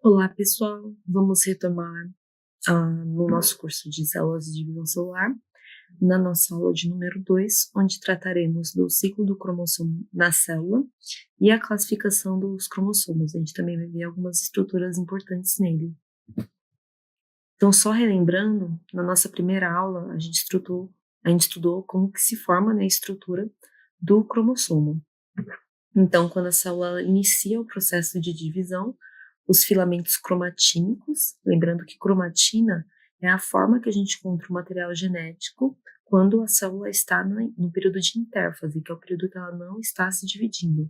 Olá, pessoal. Vamos retomar no nosso curso de células de divisão celular, na nossa aula de número 2, onde trataremos do ciclo do cromossomo na célula e a classificação dos cromossomos. A gente também vai ver algumas estruturas importantes nele. Então, só relembrando, na nossa primeira aula, a gente estudou como que se forma, né, a estrutura do cromossomo. Então, quando a célula inicia o processo de divisão, os filamentos cromatínicos, lembrando que cromatina é a forma que a gente encontra o material genético quando a célula está no período de intérfase, que é o período que ela não está se dividindo.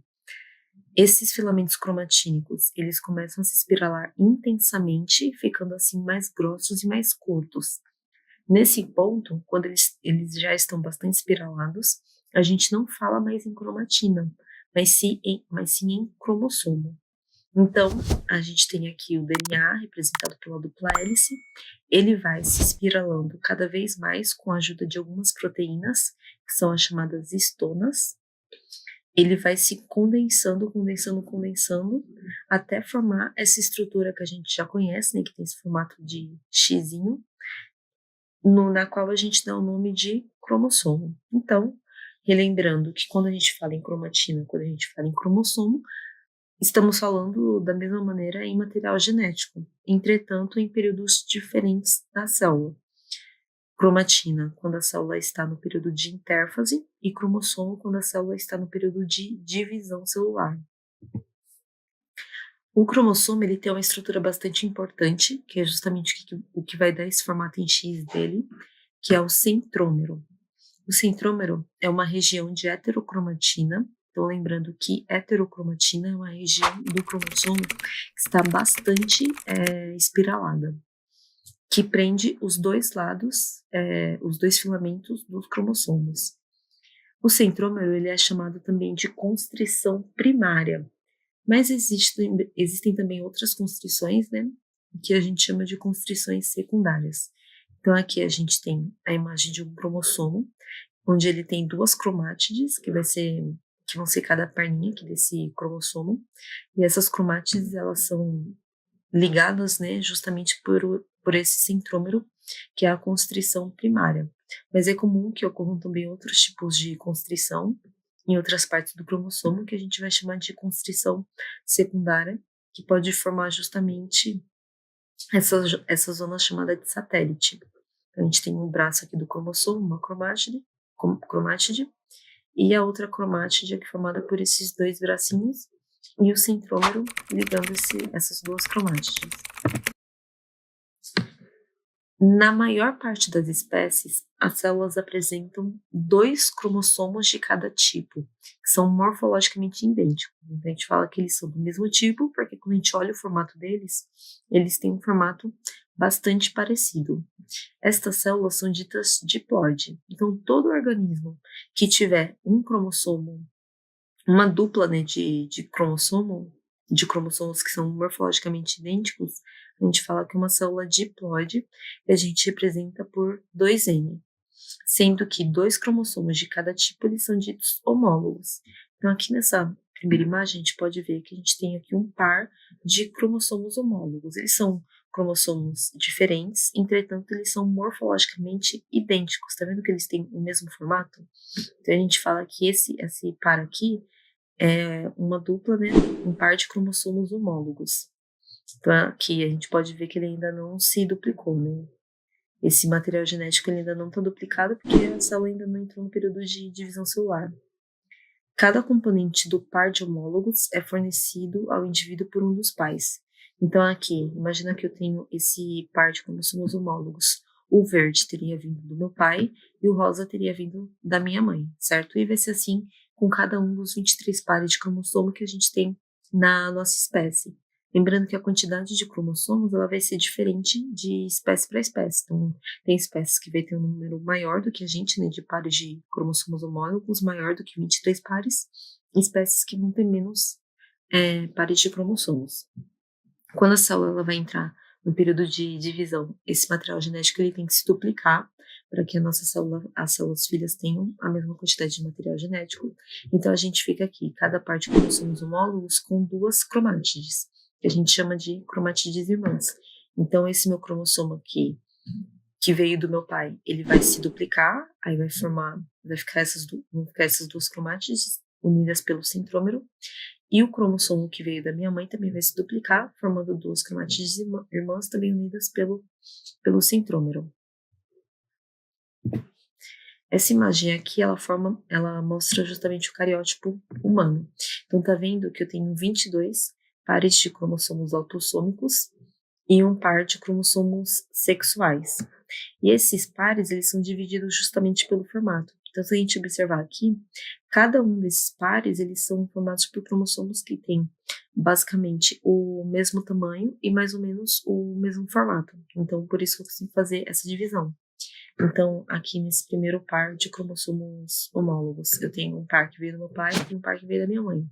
Esses filamentos cromatínicos, eles começam a se espiralar intensamente, ficando assim mais grossos e mais curtos. Nesse ponto, quando eles já estão bastante espiralados, a gente não fala mais em cromatina, mas sim em cromossomo. Então, a gente tem aqui o DNA, representado pela dupla hélice, ele vai se espiralando cada vez mais com a ajuda de algumas proteínas, que são as chamadas histonas. Ele vai se condensando, até formar essa estrutura que a gente já conhece, né, que tem esse formato de xizinho, na qual a gente dá o nome de cromossomo. Então, relembrando que quando a gente fala em cromatina, quando a gente fala em cromossomo, estamos falando da mesma maneira em material genético, entretanto em períodos diferentes da célula. Cromatina, quando a célula está no período de intérfase, e cromossomo, quando a célula está no período de divisão celular. O cromossomo ele tem uma estrutura bastante importante, que é justamente o que vai dar esse formato em X dele, que é o centrômero. O centrômero é uma região de heterocromatina. Então, lembrando que heterocromatina é uma região do cromossomo que está bastante espiralada, que prende os dois lados, os dois filamentos dos cromossomos. O centrômero ele é chamado também de constrição primária, mas existem também outras constrições, né, que a gente chama de constrições secundárias. Então, aqui a gente tem a imagem de um cromossomo, onde ele tem duas cromátides, que vão ser cada perninha aqui desse cromossomo, e essas cromátides, elas são ligadas, né, justamente por esse centrômero, que é a constrição primária. Mas é comum que ocorram também outros tipos de constrição em outras partes do cromossomo, que a gente vai chamar de constrição secundária, que pode formar justamente essa zona chamada de satélite. A gente tem um braço aqui do cromossomo, uma cromátide, e a outra cromátide aqui formada por esses dois bracinhos, e o centrômero ligando essas duas cromátides. Na maior parte das espécies, as células apresentam 2 cromossomos de cada tipo, que são morfologicamente idênticos. Então, a gente fala que eles são do mesmo tipo, porque quando a gente olha o formato deles, eles têm um formato bastante parecido. Estas células são ditas diploide. Então, todo organismo que tiver um cromossomo, uma dupla, né, de cromossomos que são morfologicamente idênticos, a gente fala que é uma célula diploide, e a gente representa por 2N, sendo que 2 cromossomos de cada tipo eles são ditos homólogos. Então, aqui nessa primeira imagem, a gente pode ver que a gente tem aqui um par de cromossomos homólogos. Eles são cromossomos diferentes, entretanto, eles são morfologicamente idênticos. Tá vendo que eles têm o mesmo formato? Então, a gente fala que esse par aqui é uma dupla, né, um par de cromossomos homólogos. Então, aqui a gente pode ver que ele ainda não se duplicou, né? Esse material genético ele ainda não está duplicado porque a célula ainda não entrou no período de divisão celular. Cada componente do par de homólogos é fornecido ao indivíduo por um dos pais. Então, aqui, imagina que eu tenho esse par de cromossomos homólogos. O verde teria vindo do meu pai e o rosa teria vindo da minha mãe, certo? E vai ser assim com cada um dos 23 pares de cromossomo que a gente tem na nossa espécie. Lembrando que a quantidade de cromossomos ela vai ser diferente de espécie para espécie. Então, tem espécies que vai ter um número maior do que a gente, né, de pares de cromossomos homólogos, maior do que 23 pares, e espécies que vão ter menos pares de cromossomos. Quando a célula ela vai entrar no período de divisão, esse material genético ele tem que se duplicar para que as células filhas tenham a mesma quantidade de material genético. Então, a gente fica aqui, cada par de cromossomos homólogos com 2 cromátides. que a gente chama de cromatídeas irmãs. Então, esse meu cromossomo aqui, que veio do meu pai, ele vai se duplicar, aí vai ficar vão ficar essas duas cromátides unidas pelo centrômero, e o cromossomo que veio da minha mãe também vai se duplicar, formando duas cromátides irmãs também unidas pelo centrômero. Essa imagem aqui, ela mostra justamente o cariótipo humano. Então, tá vendo que eu tenho 22 pares de cromossomos autossômicos e um par de cromossomos sexuais. E esses pares, eles são divididos justamente pelo formato. Então, se a gente observar aqui, cada um desses pares, eles são formados por cromossomos que têm basicamente o mesmo tamanho e mais ou menos o mesmo formato. Então, por isso que eu consigo fazer essa divisão. Então, aqui nesse primeiro par de cromossomos homólogos, eu tenho um par que veio do meu pai e um par que veio da minha mãe.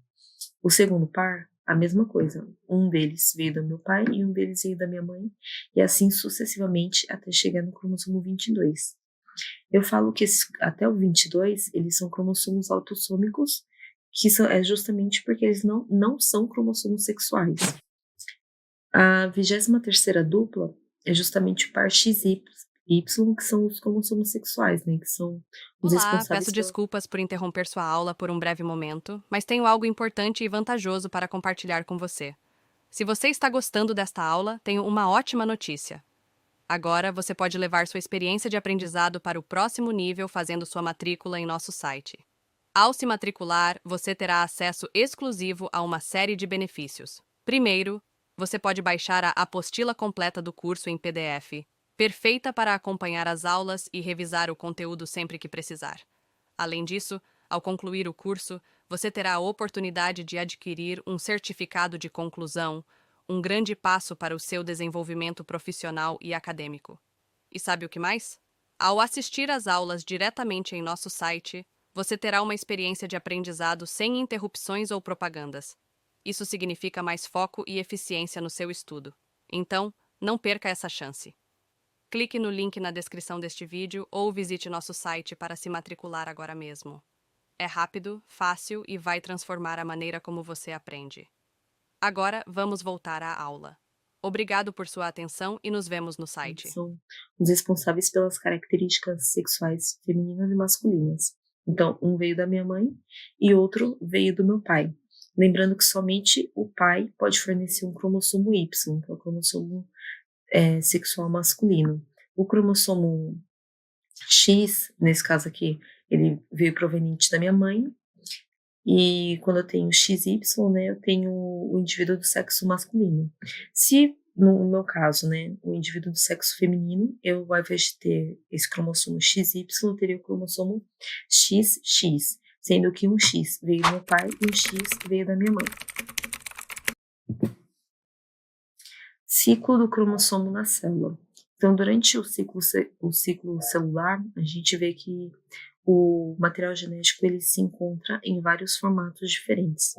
O segundo par, a mesma coisa. Um deles veio do meu pai e um deles veio da minha mãe, e assim sucessivamente até chegar no cromossomo 22. Eu falo que até o 22, eles são cromossomos autossômicos, é justamente porque eles não são cromossomos sexuais. A 23ª dupla é justamente o par XY, que são os cromossomos sexuais, né? Que são os Olá, responsáveis peço desculpas por interromper sua aula por um breve momento, mas tenho algo importante e vantajoso para compartilhar com você. Se você está gostando desta aula, tenho uma ótima notícia. Agora você pode levar sua experiência de aprendizado para o próximo nível fazendo sua matrícula em nosso site. Ao se matricular, você terá acesso exclusivo a uma série de benefícios. Primeiro, você pode baixar a apostila completa do curso em PDF, perfeita para acompanhar as aulas e revisar o conteúdo sempre que precisar. Além disso, ao concluir o curso, você terá a oportunidade de adquirir um certificado de conclusão, um grande passo para o seu desenvolvimento profissional e acadêmico. E sabe o que mais? Ao assistir às aulas diretamente em nosso site, você terá uma experiência de aprendizado sem interrupções ou propagandas. Isso significa mais foco e eficiência no seu estudo. Então, não perca essa chance. Clique no link na descrição deste vídeo ou visite nosso site para se matricular agora mesmo. É rápido, fácil e vai transformar a maneira como você aprende. Agora, vamos voltar à aula. Obrigado por sua atenção e nos vemos no site. São os responsáveis pelas características sexuais femininas e masculinas. Então, um veio da minha mãe e outro veio do meu pai. Lembrando que somente o pai pode fornecer um cromossomo Y, que é o cromossomo sexual masculino. O cromossomo X, nesse caso aqui, ele veio proveniente da minha mãe. E quando eu tenho XY, né, eu tenho o indivíduo do sexo masculino. Se, no meu caso, né, o indivíduo do sexo feminino, eu, ao invés de ter esse cromossomo XY, eu teria o cromossomo XX, sendo que um X veio do meu pai e um X veio da minha mãe. Ciclo do cromossomo na célula. Então, durante o ciclo celular, a gente vê que o material genético ele se encontra em vários formatos diferentes.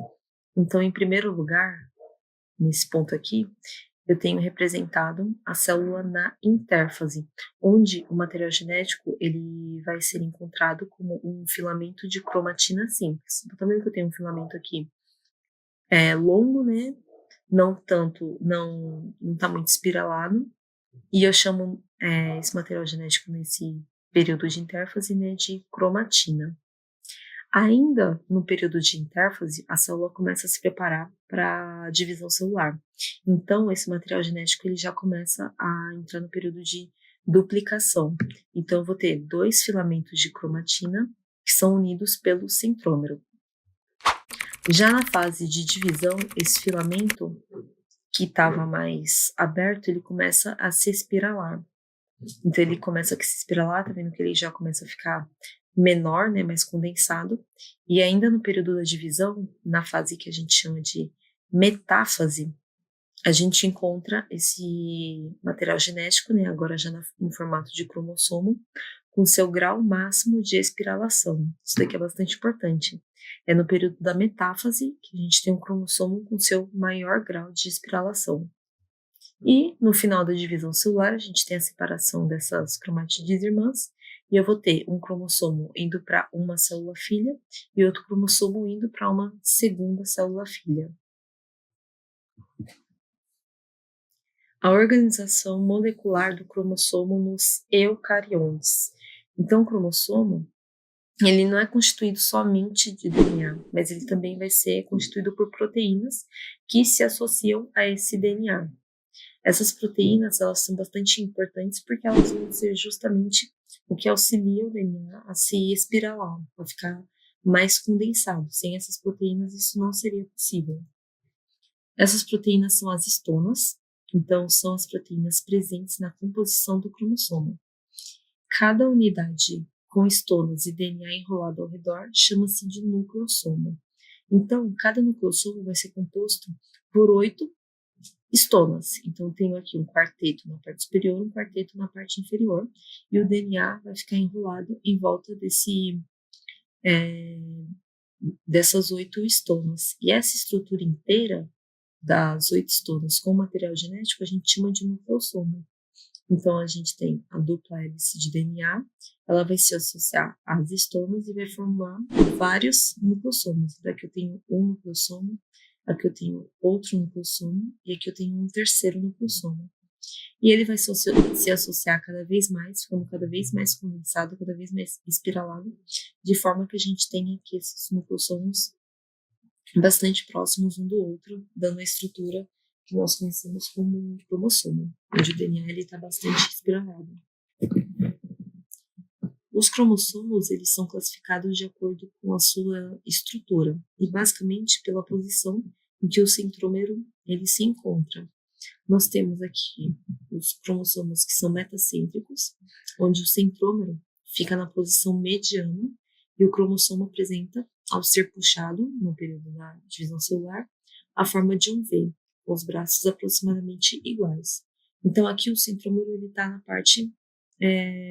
Então, em primeiro lugar, nesse ponto aqui, eu tenho representado a célula na intérfase, onde o material genético ele vai ser encontrado como um filamento de cromatina simples. Então, também que eu tenho um filamento aqui longo, né? Não tanto, não está muito espiralado, e eu chamo esse material genético nesse período de intérfase, né, de cromatina. Ainda no período de intérfase, a célula começa a se preparar para a divisão celular. Então, esse material genético ele já começa a entrar no período de duplicação. Então, eu vou ter dois filamentos de cromatina que são unidos pelo centrômero. Já na fase de divisão, esse filamento que estava mais aberto, ele começa a se espiralar. Então, ele começa a se espiralar, tá vendo que ele já começa a ficar menor, né, mais condensado. E ainda no período da divisão, na fase que a gente chama de metáfase, a gente encontra esse material genético, né, agora já no formato de cromossomo, com seu grau máximo de espiralação. Isso daqui é bastante importante. É no período da metáfase que a gente tem um cromossomo com seu maior grau de espiralação. E no final da divisão celular, a gente tem a separação dessas cromatídeas irmãs, e eu vou ter um cromossomo indo para uma célula filha e outro cromossomo indo para uma segunda célula filha. a organização molecular do cromossomo nos eucariontes. Então, o cromossomo, ele não é constituído somente de DNA, mas ele também vai ser constituído por proteínas que se associam a esse DNA. Essas proteínas, elas são bastante importantes porque elas vão ser justamente o que auxilia o DNA a se espiralar, a ficar mais condensado. Sem essas proteínas, isso não seria possível. Essas proteínas são as histonas, então são as proteínas presentes na composição do cromossomo. Cada unidade com histonas e DNA enrolado ao redor chama-se de nucleossomo. Então, cada nucleossomo vai ser composto por 8 histonas. Então, eu tenho aqui um quarteto na parte superior, um quarteto na parte inferior, e o DNA vai ficar enrolado em volta dessas 8 histonas. E essa estrutura inteira das 8 histonas com material genético a gente chama de nucleossomo. Então, a gente tem a dupla hélice de DNA, ela vai se associar às histonas e vai formar vários nucleossomos. Daqui eu tenho um nucleossomo, aqui eu tenho outro nucleossomo e aqui eu tenho um terceiro nucleossomo. E ele vai se associar cada vez mais, ficando cada vez mais condensado, cada vez mais espiralado, de forma que a gente tenha aqui esses nucleossomos bastante próximos um do outro, dando a estrutura que nós conhecemos como cromossomo, onde o DNA está bastante espiralado. Os cromossomos, eles são classificados de acordo com a sua estrutura e basicamente pela posição em que o centrômero ele se encontra. Nós temos aqui os cromossomos que são metacêntricos, onde o centrômero fica na posição mediana e o cromossomo apresenta, ao ser puxado no período da divisão celular, a forma de um V, com os braços aproximadamente iguais. Então aqui o centrômero está na parte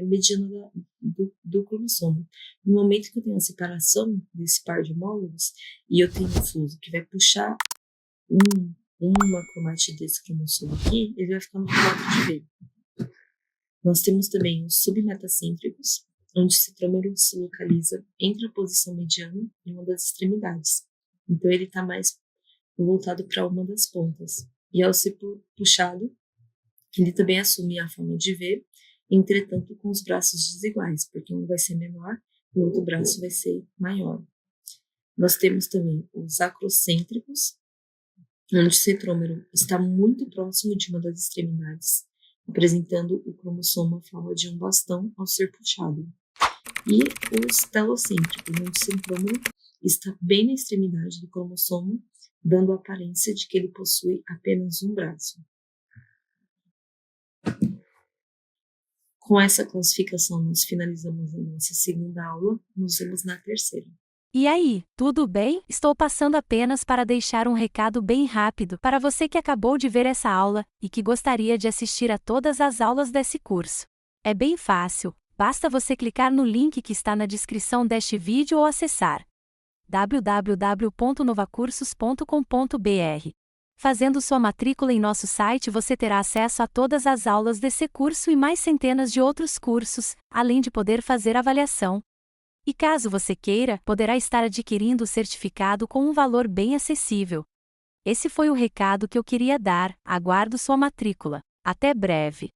mediana do cromossomo. No momento que eu tenho a separação desse par de homólogos e eu tenho um fuso que vai puxar uma cromatide desse cromossomo aqui, ele vai ficar no formato de V. Nós temos também os submetacêntricos, onde o centrômero se localiza entre a posição mediana e uma das extremidades. Então ele está mais voltado para uma das pontas. E ao ser puxado, ele também assume a forma de V, entretanto com os braços desiguais, porque um vai ser menor e o outro braço vai ser maior. Nós temos também os acrocêntricos, onde o centrômero está muito próximo de uma das extremidades, apresentando o cromossomo à forma de um bastão ao ser puxado. E os telocêntricos, onde o centrômero está bem na extremidade do cromossomo, dando a aparência de que ele possui apenas um braço. Com essa classificação, nós finalizamos a nossa segunda aula, nos vemos na terceira. E aí, tudo bem? Estou passando apenas para deixar um recado bem rápido para você que acabou de ver essa aula e que gostaria de assistir a todas as aulas desse curso. É bem fácil, basta você clicar no link que está na descrição deste vídeo ou acessar www.novacursos.com.br. Fazendo sua matrícula em nosso site você terá acesso a todas as aulas desse curso e mais centenas de outros cursos, além de poder fazer avaliação. E caso você queira, poderá estar adquirindo o certificado com um valor bem acessível. Esse foi o recado que eu queria dar, aguardo sua matrícula. Até breve!